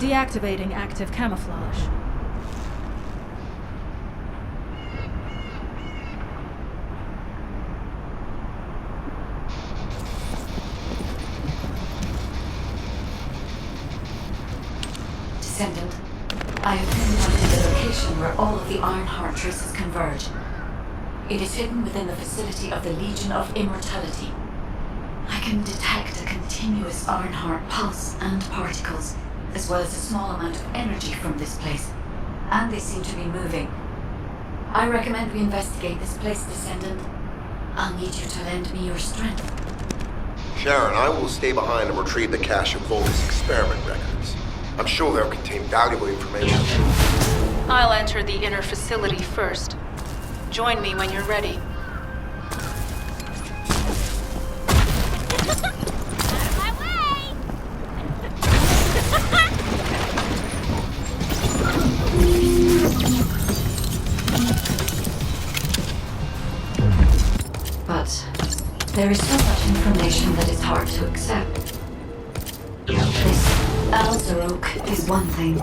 Deactivating active camouflage. Descendant, I have pinpointed the location where all of the Ironheart traces converge. It is hidden within the facility of the Legion of Immortality. I can detect a continuous Ironheart pulse and particles, as well as a small amount of energy from this place, and they seem to be moving. I recommend we investigate this place, Descendant. I'll need you to lend me your strength. Sharon, I will stay behind and retrieve the cache of Volgus experiment records. I'm sure they'll contain valuable information. I'll enter the inner facility first. Join me when you're ready. My way! But there is so much information that is hard to accept. This Alzarok is one thing,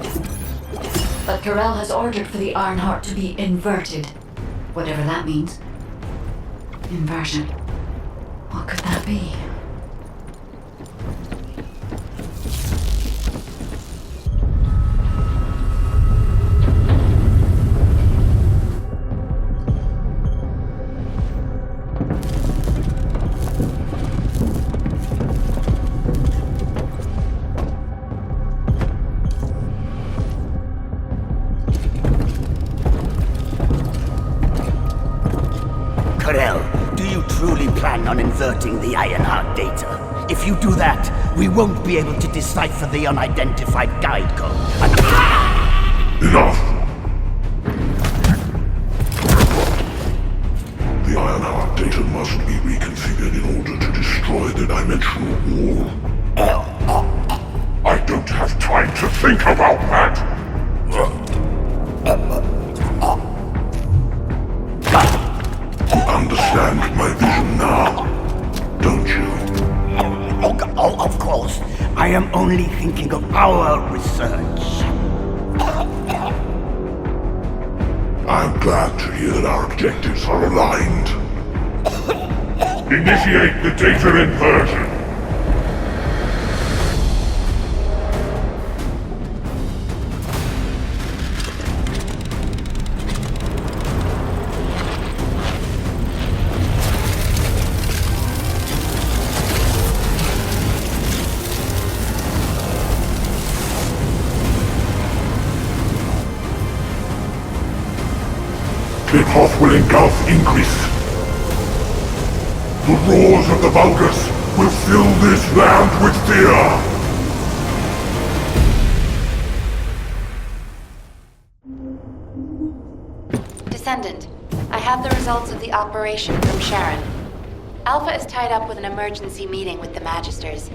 but Corel has ordered for the Ironheart to be inverted, whatever that means. Inversion. What could that be? Corel, do you truly plan on inverting the Ironheart data? If you do that, we won't be able to decipher the unidentified guide code. Enough! The Ironheart data must be reconfigured in order to destroy the dimensional wall. I don't have time to think about that! You understand my vision now, don't you? Oh, of course. I am only thinking of our research. I'm glad to hear that our objectives are aligned. Initiate the data inversion! Kickoff will engulf Increase. The roars of the Vulgus will fill this land with fear! Descendant, I have the results of the operation from Sharon. Alpha is tied up with an emergency meeting with the Magisters.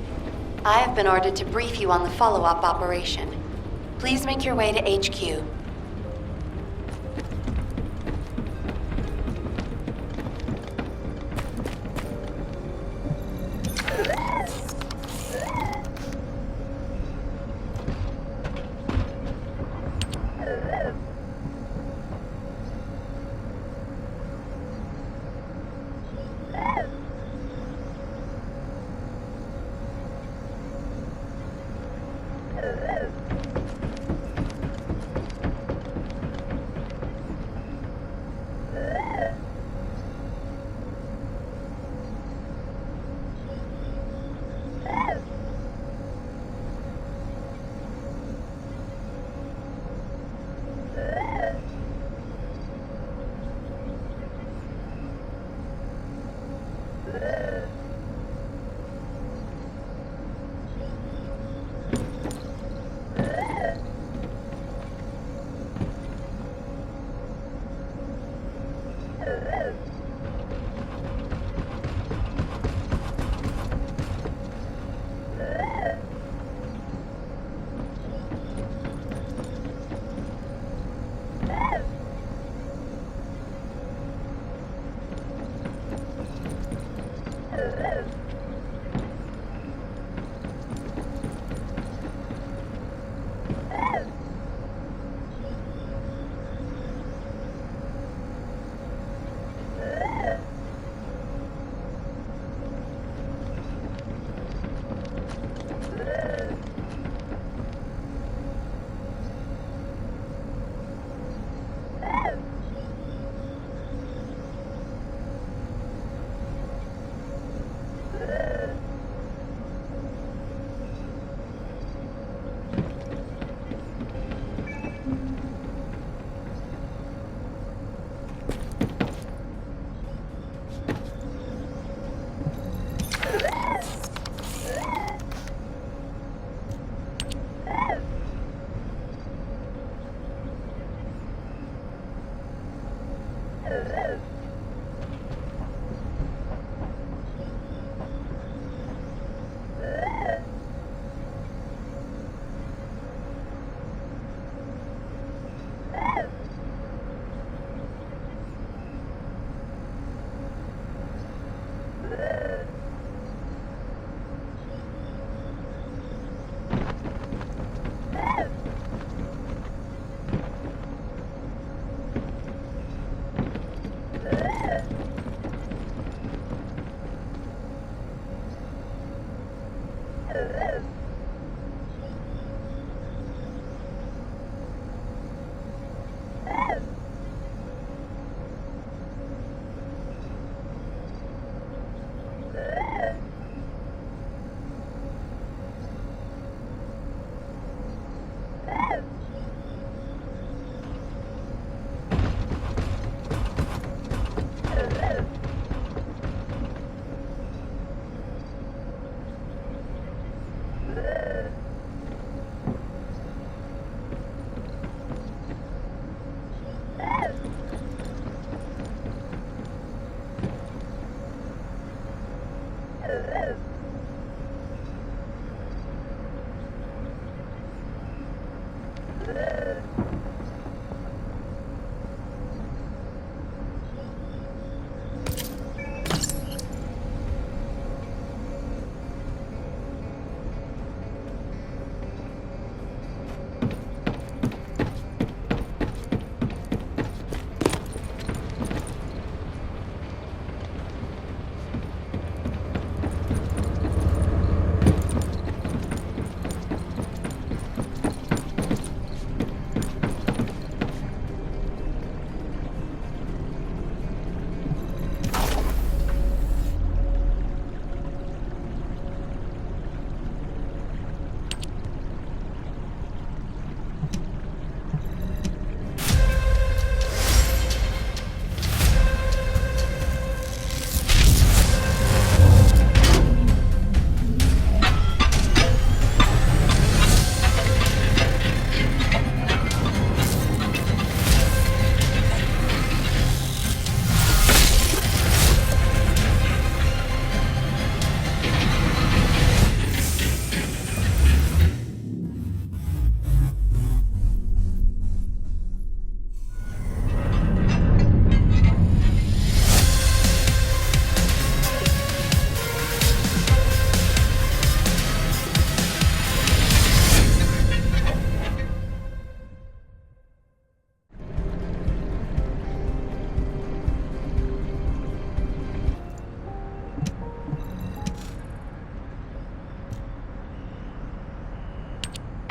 I have been ordered to brief you on the follow-up operation. Please make your way to HQ.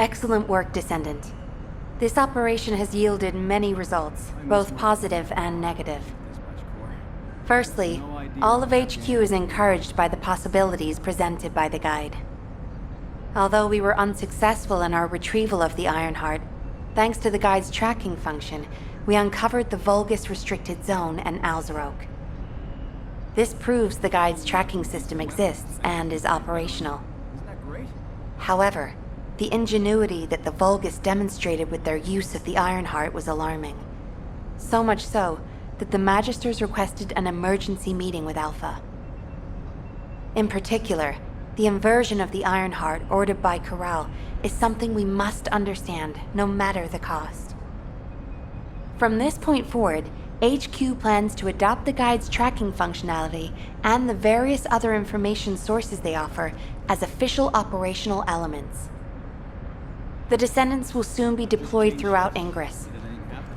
Excellent work, Descendant. This operation has yielded many results, both positive and negative. Firstly, all of HQ is encouraged by the possibilities presented by the guide. Although we were unsuccessful in our retrieval of the Ironheart, thanks to the guide's tracking function, we uncovered the Vulgus Restricted Zone and Alzarok. This proves the guide's tracking system exists and is operational. However, the ingenuity that the Vulgus demonstrated with their use of the Ironheart was alarming. So much so that the Magisters requested an emergency meeting with Alpha. In particular, the inversion of the Ironheart ordered by Corral is something we must understand, no matter the cost. From this point forward, HQ plans to adopt the guide's tracking functionality and the various other information sources they offer as official operational elements. The Descendants will soon be deployed throughout Ingress.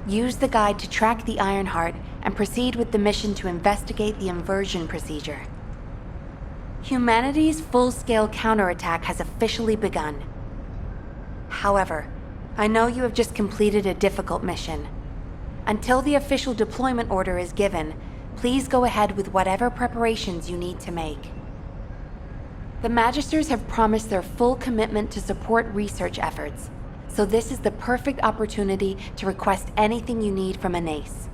Use the guide to track the Ironheart and proceed with the mission to investigate the inversion procedure. Humanity's full-scale counterattack has officially begun. However, I know you have just completed a difficult mission. Until the official deployment order is given, please go ahead with whatever preparations you need to make. The Magisters have promised their full commitment to support research efforts, so this is the perfect opportunity to request anything you need from an ace.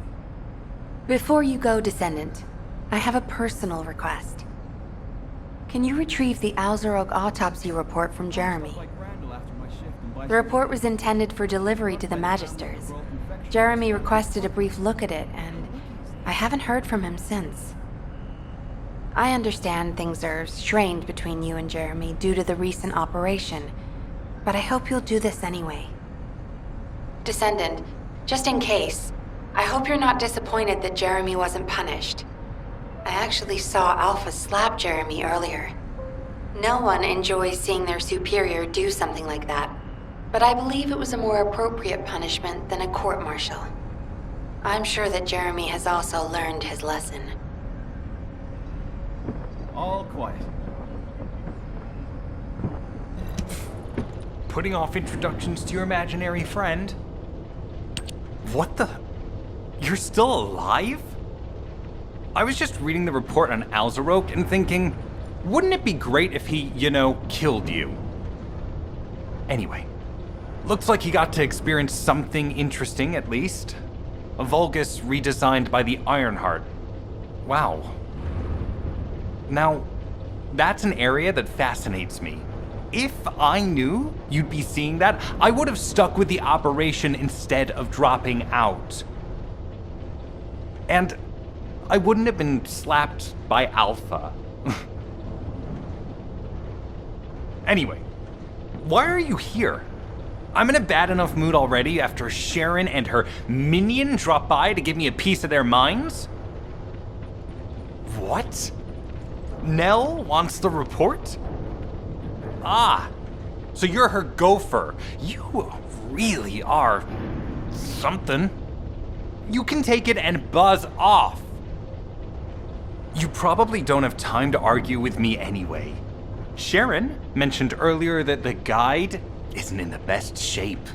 Before you go, Descendant, I have a personal request. Can you retrieve the Alzarok autopsy report from Jeremy? The report was intended for delivery to the Magisters. Jeremy requested a brief look at it, and I haven't heard from him since. I understand things are strained between you and Jeremy due to the recent operation, but I hope you'll do this anyway. Descendant, just in case, I hope you're not disappointed that Jeremy wasn't punished. I actually saw Alpha slap Jeremy earlier. No one enjoys seeing their superior do something like that, but I believe it was a more appropriate punishment than a court-martial. I'm sure that Jeremy has also learned his lesson. All quiet. putting off introductions to your imaginary friend. What the? You're still alive? I was just reading the report on Alzarok and thinking, wouldn't it be great if he, killed you? Anyway, looks like he got to experience something interesting at least. A Vulgus redesigned by the Ironheart. Wow. Now, that's an area that fascinates me. If I knew you'd be seeing that, I would have stuck with the operation instead of dropping out. And I wouldn't have been slapped by Alpha. Anyway, why are you here? I'm in a bad enough mood already after Sharon and her minion drop by to give me a piece of their minds? What? Nell wants the report? Ah, so you're her gopher. You really are something. You can take it and buzz off. You probably don't have time to argue with me anyway. Sharon mentioned earlier that the guide isn't in the best shape.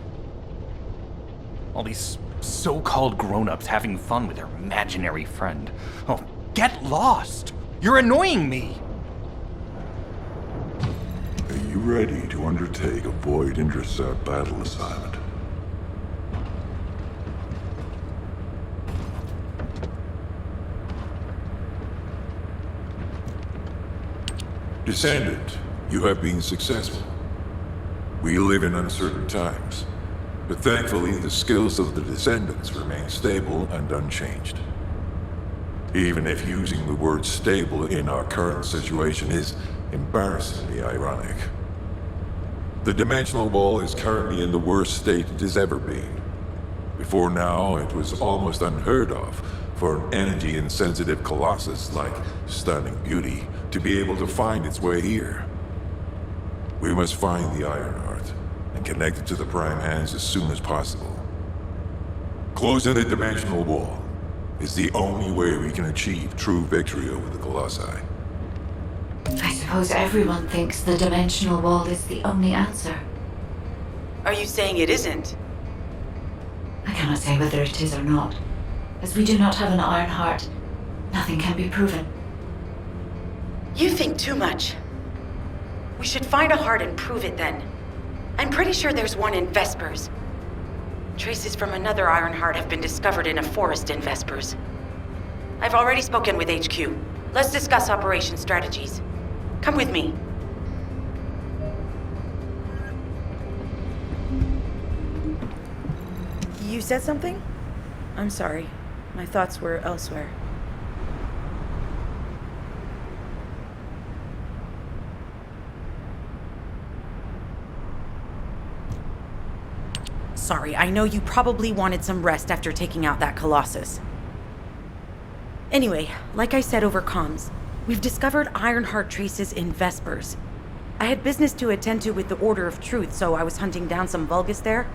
All these so-called grown-ups having fun with their imaginary friend. Oh, get lost! You're annoying me! Are you ready to undertake a Void Intercept battle assignment? Descendant, you have been successful. We live in uncertain times, but thankfully the skills of the Descendants remain stable and unchanged. Even if using the word stable in our current situation is embarrassingly ironic. The dimensional wall is currently in the worst state it has ever been. Before now, it was almost unheard of for an energy-insensitive colossus like Stunning Beauty to be able to find its way here. We must find the Ironheart and connect it to the Prime Hands as soon as possible. Closing the dimensional wall is the only way we can achieve true victory over the Colossi. I suppose everyone thinks the dimensional wall is the only answer. Are you saying it isn't? I cannot say whether it is or not. As we do not have an Ironheart, nothing can be proven. You think too much. We should find a heart and prove it then. I'm pretty sure there's one in Vespers. Traces from another Ironheart have been discovered in a forest in Vespers. I've already spoken with HQ. Let's discuss operation strategies. Come with me. You said something? I'm sorry. My thoughts were elsewhere. Sorry, I know you probably wanted some rest after taking out that Colossus. Anyway, like I said over comms, we've discovered Ironheart traces in Vespers. I had business to attend to with the Order of Truth, so I was hunting down some Vulgus there.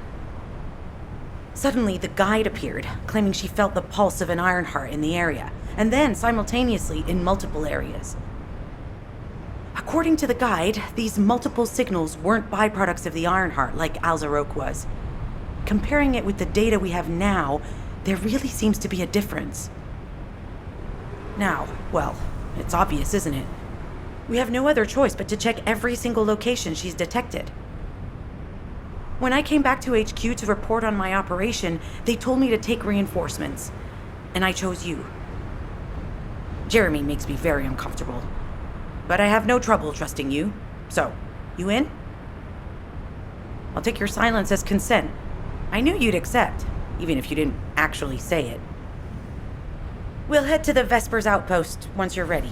Suddenly, the guide appeared, claiming she felt the pulse of an Ironheart in the area, and then simultaneously in multiple areas. According to the guide, these multiple signals weren't byproducts of the Ironheart like Alzarok was. Comparing it with the data we have now, there really seems to be a difference. Now, well, it's obvious, isn't it? We have no other choice but to check every single location she's detected. When I came back to HQ to report on my operation, they told me to take reinforcements, and I chose you. Jeremy makes me very uncomfortable, but I have no trouble trusting you. So, you in? I'll take your silence as consent. I knew you'd accept, even if you didn't actually say it. We'll head to the Vespers outpost once you're ready.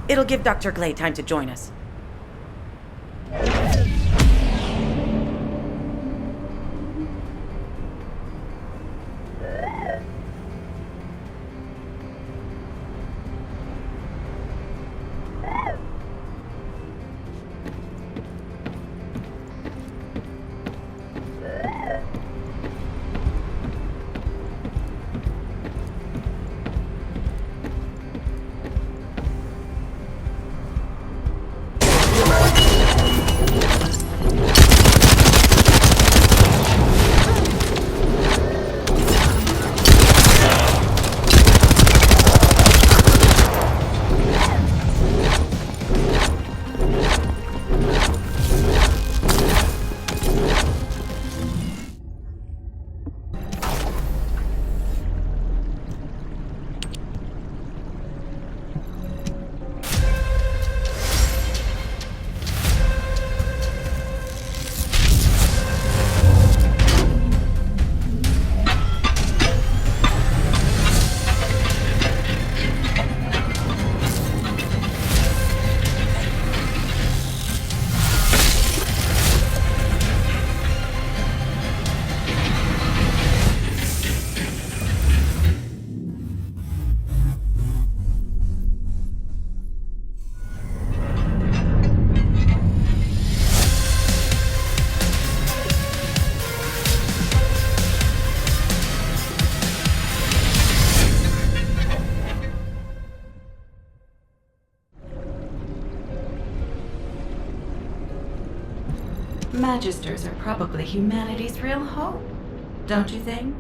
It'll give Dr. Glade time to join us. Magisters are probably humanity's real hope, don't you think?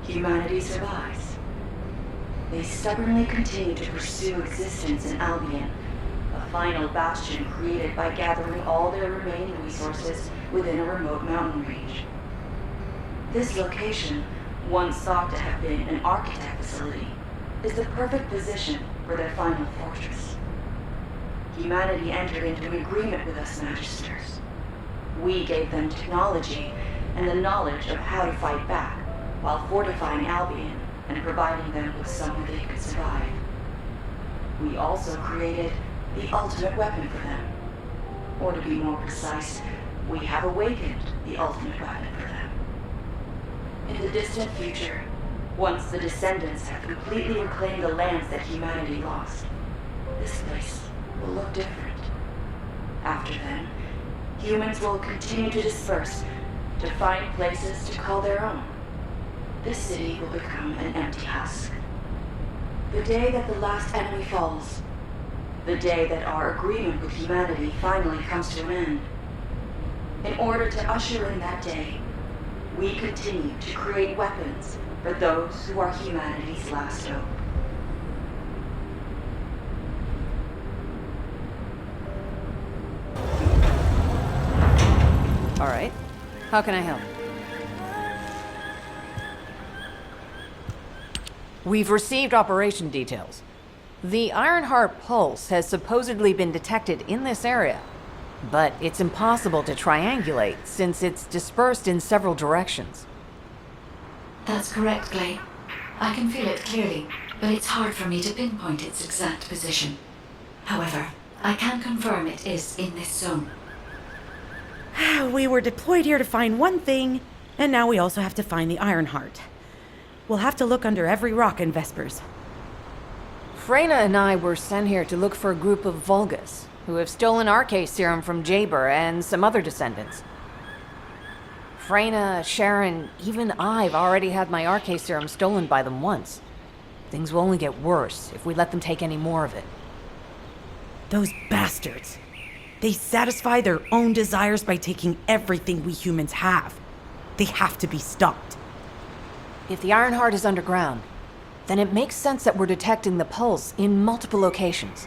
Humanity survives. They stubbornly continue to pursue existence in Albion, a final bastion created by gathering all their remaining resources within a remote mountain range. This location, once thought to have been an architect facility, is the perfect position for their final fortress. Humanity entered into an agreement with us Magisters. We gave them technology and the knowledge of how to fight back, while fortifying Albion and providing them with somewhere they could survive. We also created the ultimate weapon for them. Or to be more precise, we have awakened the ultimate weapon for them. In the distant future, once the Descendants have completely reclaimed the lands that humanity lost, this place will look different. After then, humans will continue to disperse to find places to call their own. This city will become an empty husk. The day that the last enemy falls, the day that our agreement with humanity finally comes to an end. In order to usher in that day, we continue to create weapons for those who are humanity's last hope. All right. How can I help? We've received operation details. The Ironheart pulse has supposedly been detected in this area, but it's impossible to triangulate since it's dispersed in several directions. That's correct, Clay. I can feel it clearly, but it's hard for me to pinpoint its exact position. However, I can confirm it is in this zone. We were deployed here to find one thing, and now we also have to find the Ironheart. We'll have to look under every rock in Vespers. Freyna and I were sent here to look for a group of Vulgus, who have stolen RK serum from Jaber and some other descendants. Freyna, Sharon, even I've already had my RK serum stolen by them once. Things will only get worse if we let them take any more of it. Those bastards. They satisfy their own desires by taking everything we humans have. They have to be stopped. If the Ironheart is underground, then it makes sense that we're detecting the pulse in multiple locations.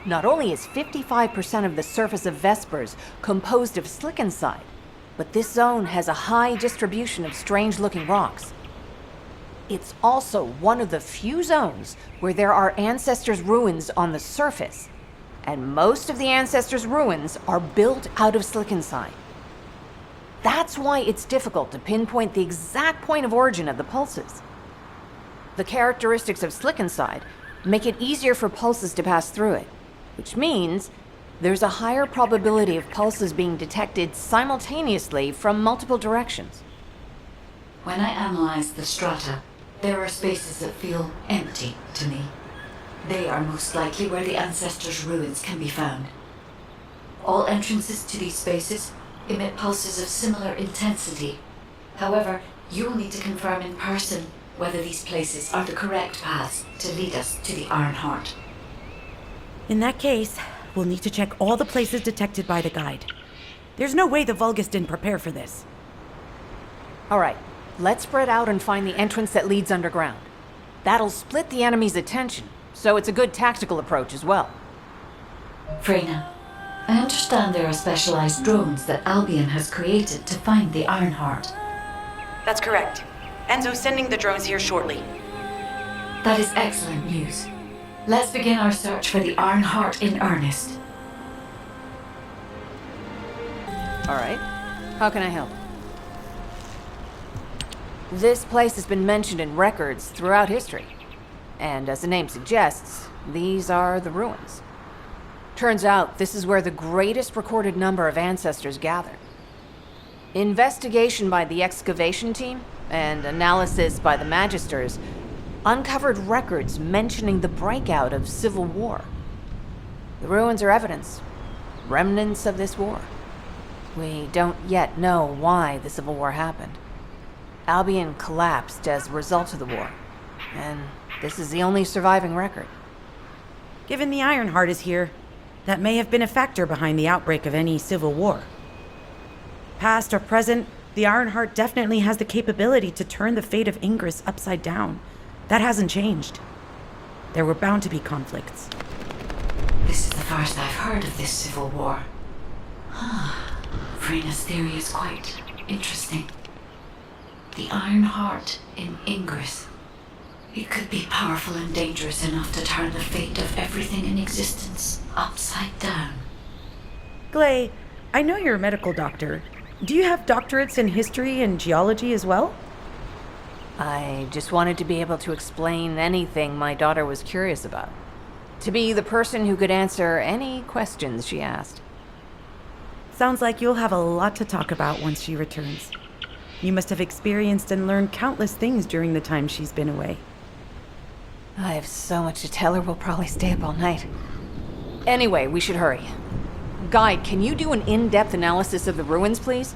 Not only is 55% of the surface of Vespers composed of slickinside, but this zone has a high distribution of strange-looking rocks. It's also one of the few zones where there are Ancestors' ruins on the surface, and most of the Ancestors' ruins are built out of slickinside. That's why it's difficult to pinpoint the exact point of origin of the pulses. The characteristics of slickinside make it easier for pulses to pass through it, which means there's a higher probability of pulses being detected simultaneously from multiple directions. When I analyze the strata, there are spaces that feel empty to me. They are most likely where the Ancestors' ruins can be found. All entrances to these spaces emit pulses of similar intensity. However, you will need to confirm in person whether these places are the correct paths to lead us to the Ironheart. In that case, we'll need to check all the places detected by the guide. There's no way the Vulgus didn't prepare for this. All right, let's spread out and find the entrance that leads underground. That'll split the enemy's attention, so it's a good tactical approach as well. Freyna, I understand there are specialized drones that Albion has created to find the Ironheart. That's correct. Enzo's sending the drones here shortly. That is excellent news. Let's begin our search for the Ironheart in earnest. All right, how can I help? This place has been mentioned in records throughout history. And as the name suggests, these are the ruins. Turns out this is where the greatest recorded number of ancestors gather. Investigation by the excavation team and analysis by the magisters uncovered records mentioning the breakout of civil war. The ruins are evidence, remnants of this war. We don't yet know why the civil war happened. Albion collapsed as a result of the war, and this is the only surviving record. Given the Ironheart is here, that may have been a factor behind the outbreak of any civil war. Past or present, the Ironheart definitely has the capability to turn the fate of Ingress upside down. That hasn't changed. There were bound to be conflicts. This is the first I've heard of this civil war. Freyna's theory is quite interesting. The Ironheart in Ingress. It could be powerful and dangerous enough to turn the fate of everything in existence upside down. Glay, I know you're a medical doctor. Do you have doctorates in history and geology as well? I just wanted to be able to explain anything my daughter was curious about. To be the person who could answer any questions she asked. Sounds like you'll have a lot to talk about once she returns. You must have experienced and learned countless things during the time she's been away. I have so much to tell her, we'll probably stay up all night. Anyway, we should hurry. Guide, can you do an in-depth analysis of the ruins, please?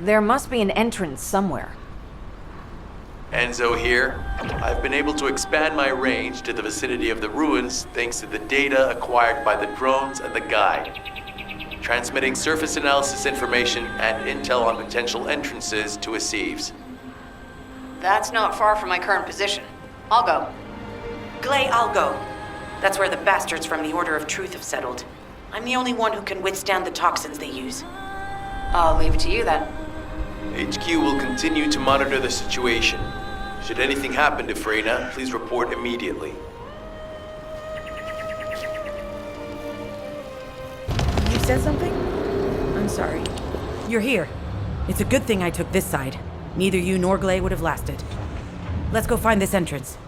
There must be an entrance somewhere. Enzo here. I've been able to expand my range to the vicinity of the ruins thanks to the data acquired by the drones and the guide. Transmitting surface analysis information and intel on potential entrances to Aceves. That's not far from my current position. I'll go. Glay, I'll go. That's where the bastards from the Order of Truth have settled. I'm the only one who can withstand the toxins they use. I'll leave it to you then. HQ will continue to monitor the situation. Should anything happen to Freyna, please report immediately. You said something? I'm sorry. You're here. It's a good thing I took this side. Neither you nor Glay would have lasted. Let's go find this entrance.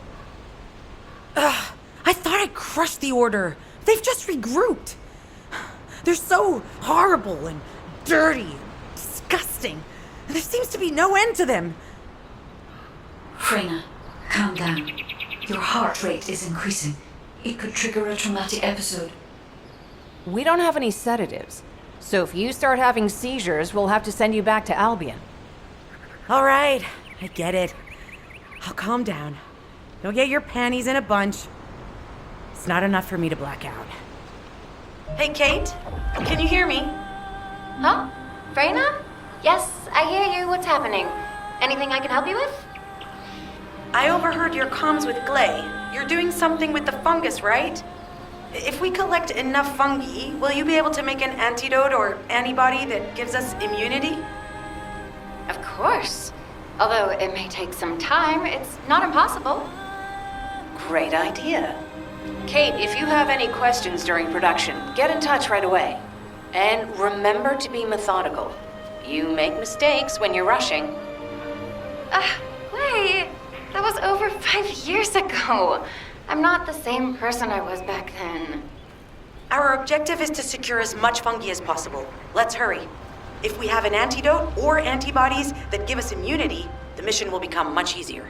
Ugh, I thought I crushed the Order. They've just regrouped. They're so horrible and dirty and disgusting. And there seems to be no end to them. Freyna, calm down. Your heart rate is increasing. It could trigger a traumatic episode. We don't have any sedatives, so if you start having seizures, we'll have to send you back to Albion. All right, I get it. I'll calm down. You'll get your panties in a bunch. It's not enough for me to black out. Hey, Kate, can you hear me? Huh? Freyna? Yes, I hear you. What's happening? Anything I can help you with? I overheard your comms with Glay. You're doing something with the fungus, right? If we collect enough fungi, will you be able to make an antidote or antibody that gives us immunity? Of course. Although it may take some time, it's not impossible. Great idea. Kate, if you have any questions during production, get in touch right away. And remember to be methodical. You make mistakes when you're rushing. Wait, that was over 5 years ago. I'm not the same person I was back then. Our objective is to secure as much fungi as possible. Let's hurry. If we have an antidote or antibodies that give us immunity, the mission will become much easier.